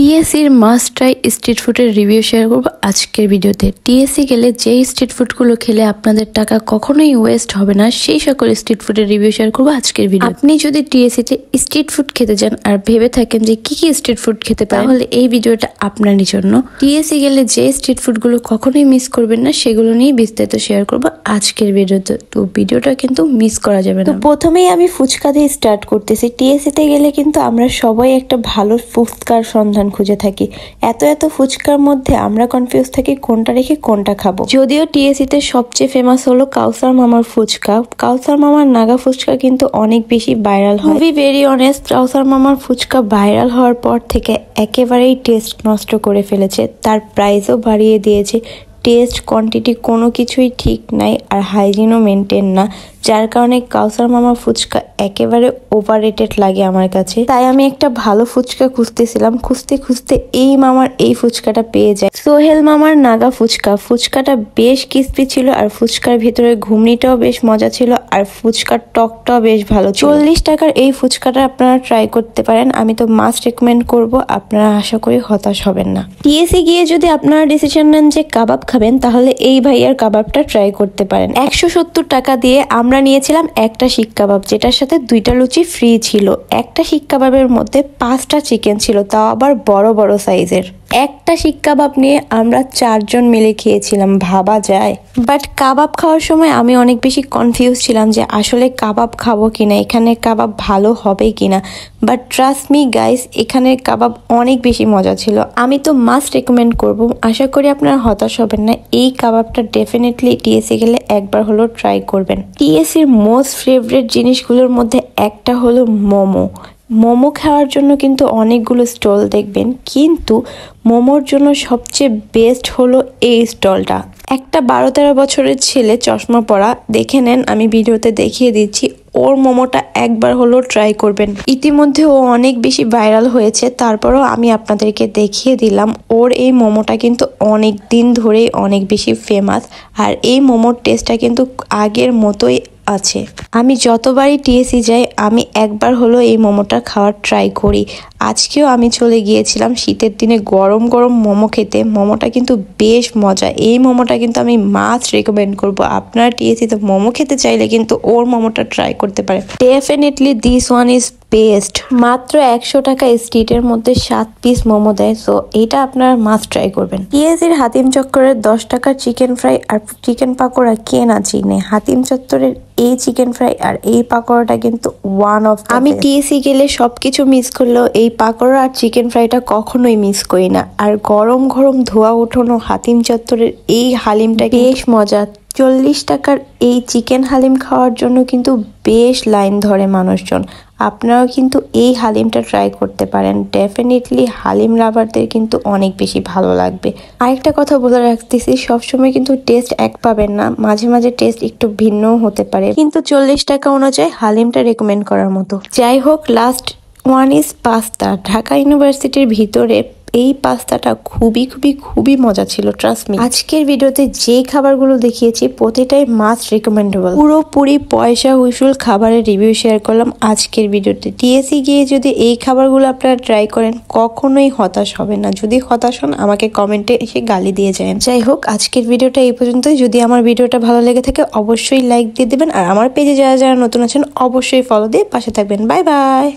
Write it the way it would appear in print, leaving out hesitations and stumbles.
টিএসসির must try street ফুডের review share করব আজকের ভিডিওতে। টিএসসি গেলে যেই স্ট্রিট ফুডগুলো খেলে আপনাদের টাকা কখনোই ওয়েস্ট হবে না, সেই সকল স্ট্রিট ফুডের রিভিউ শেয়ার করব আজকের ভিডিও। আপনি যদি টিএসসিতে স্ট্রিট ফুড খেতে যান আর ভেবে থাকেন যে কি কি স্ট্রিট ফুড খেতে পারেন, তাহলে এই ভিডিওটা আপনারই জন্য। টিএসসি গেলে যে স্ট্রিট ফুডগুলো কখনোই মিস করবেন না, সেগুলো নিয়ে বিস্তারিত শেয়ার করব আজকের ভিডিওতে। তো ভিডিওটা কিন্তু মিস করা যাবে না। প্রথমেই আমি ফুচকা দিয়ে স্টার্ট করতেছি। টিএসসিতে গেলে কিন্তু আমরা সবাই একটা ভালো ফুচকার সন্ধান খুঁজে থাকি। এত ফুচকার মধ্যে আমরা কনফিউজ থাকি কোনটা রেখে কোনটা খাবো। যদিও টিএসসিতে সবচেয়ে ফেমাস হলো কাউসার মামার ফুচকা। কাউসার মামার নাগা ফুচকা কিন্তু অনেক বেশি ভাইরাল হয়। বি ভেরি অনেস্ট, কাউসার মামার ফুচকা ভাইরাল হওয়ার পর থেকে একেবারেই টেস্ট নষ্ট করে ফেলেছে। তার প্রাইসও বাড়িয়ে দিয়েছে। টেস্ট কোয়ান্টিটি কোনো কিছুই ঠিক নাই, আর হাইজিনও মেনটেন না, যার কারণে কাউসার মামার ফুচকা একেবারে ওভাররেটেড লাগে আমার কাছে। তাই আমি একটা ভালো ফুচকা খুঁজতেছিলাম, খুঁজতে এই মামার এই ফুচকাটা পেয়ে যায়। সোহেল মামার নাগা ফুচকাটা বেশ ক্রিস্পি ছিল, আর ফুচকার ভিতরে ঘুমনিটাও বেশ মজা ছিল, আর ফুচকার টকটাও বেশ ভালো ছিল। 40 টাকার এই ফুচকাটা আপনারা ট্রাই করতে পারেন। আমি তো মাস্ট রেকমেন্ড করব, আপনারা আশা করি হতাশ হবেন না। টিএসসি গিয়ে যদি আপনারা ডিসিশন নেন যে কাবাব খাবেন, তাহলে এই ভাইয়ার কাবাবটা ট্রাই করতে পারেন। 170 টাকা দিয়ে আমরা নিয়েছিলাম একটা শিক কাবাব, যেটার সাথে 2টা লুচি ফ্রি ছিল। একটা শিক কাবাবের মধ্যে 5টা চিকেন ছিল, তাও আবার বড় সাইজের। একটা শিক কাবাব নিয়ে আমরা 4 জন মিলে খেয়েছিলাম, ভাবা যায়। বাট কাবাব খাওয়ার সময় আমি অনেক বেশি কনফিউজ ছিলাম যে আসলে কাবাব খাবো কিনা, এখানে কাবাব ভালো হবে কিনা। বাট ট্রাস্ট মি গাইস, এখানের কাবাব অনেক বেশি মজা ছিল। আমি তো মাস্ট রেকমেন্ড করব, আশা করি আপনারা হতাশ হবেন না। এই কাবাবটা ডেফিনেটলি টিএসসি গেলে একবার হলো ট্রাই করবেন। টিএসসির মোস্ট ফেভারিট জিনিসগুলোর মধ্যে একটা হলো মোমো খাওয়ার জন্য কিন্তু অনেকগুলো স্টল দেখবেন, কিন্তু মোমোর জন্য সবচেয়ে বেস্ট হলো এই স্টলটা। একটা 12-13 বছরের ছেলে, চশমা পরা, দেখে নেন, আমি ভিডিওতে দেখিয়ে দিচ্ছি। ওর মোমোটা একবার হলো ট্রাই করবেন। ইতিমধ্যে ও অনেক বেশি ভাইরাল হয়েছে, তারপরও আমি আপনাদেরকে দেখিয়ে দিলাম। ওর এই মোমোটা কিন্তু অনেক দিন ধরেই অনেক বেশি ফেমাস, আর এই মোমোর টেস্টটা কিন্তু আগের মতোই আছে। আমি যতবারই টিএসসি যাই, আমি একবার হলো এই মোমোটা খাওয়ার ট্রাই করি। আজকেও আমি চলে গিয়েছিলাম শীতের দিনে গরম মোমো খেতে। মোমোটা কিন্তু বেশ মজা। এই মোমোটা কিন্তু আমি মাস্ট রেকমেন্ড করব। আপনারা টিএসসিতে মোমো খেতে চাইলে কিন্তু ওর মোমোটা ট্রাই করতে পারেন। Definitely this one is best. মাত্র 100 টাকা স্ট্রিটের মধ্যে 7 পিস মোমো দেয়, সো এটা আপনারা মাস্ট ট্রাই করবেন। টিএসসির হাতিম চক্করের 10 টাকার চিকেন ফ্রাই আর চিকেন পাকোড়া কে না চিনে। হাতিম চত্বরের এই চিকেন ফ্রাই আর এই পাকোড়াটা কিন্তু ওয়ান অফ। আমি টিএসসি গেলে সবকিছু মিস করলেও এই পাকোড়া আর চিকেন ফ্রাইটা কখনোই মিস করি না। আর গরম ধোয়া উঠানো হাতিম চত্বরের এই হালিমটা বেশ মজা। 40 টাকার এই চিকেন হালিম খাওয়ার জন্য কিন্তু বেশ লাইন ধরে মানুষজন। আপনারাও কিন্তু এই হালিমটা ট্রাই করতে পারেন। ডেফিনেটলি হালিম লাভারদের কিন্তু অনেক বেশি ভালো লাগবে। আরেকটা কথা বলে রাখতেছি, সবসময় কিন্তু টেস্ট এক পাবেন না, মাঝে টেস্ট একটু ভিন্নও হতে পারে, কিন্তু 40 টাকা অনুযায়ী হালিমটা রেকমেন্ড করার মতো। যাই হোক, last one is pasta. Dhaka ইউনিভার্সিটির ভিতরে এই পাস্তাটা খুবই মজা ছিল, ট্রাস্ট মি। আজকের ভিডিওতে যে খাবারগুলো দেখিয়েছি প্রতিটাই মাস্ট রিকমেন্ডেবল। পুরোপুরি পয়সা উসুল খাবারের রিভিউ শেয়ার করলাম আজকের ভিডিওতে। টিএসসি গিয়ে যদি এই খাবারগুলো আপনারা ট্রাই করেন, কখনোই হতাশ হবেন না। যদি হতাশ হন, আমাকে কমেন্টে এসে গালি দিয়ে যান। যাই হোক, আজকের ভিডিওটা এই পর্যন্তই। যদি আমার ভিডিওটা ভালো লেগে থাকে, অবশ্যই লাইক দিয়ে দেবেন, আর আমার পেজে যারা নতুন আছেন অবশ্যই ফলো দিয়ে পাশে থাকবেন। Bye bye.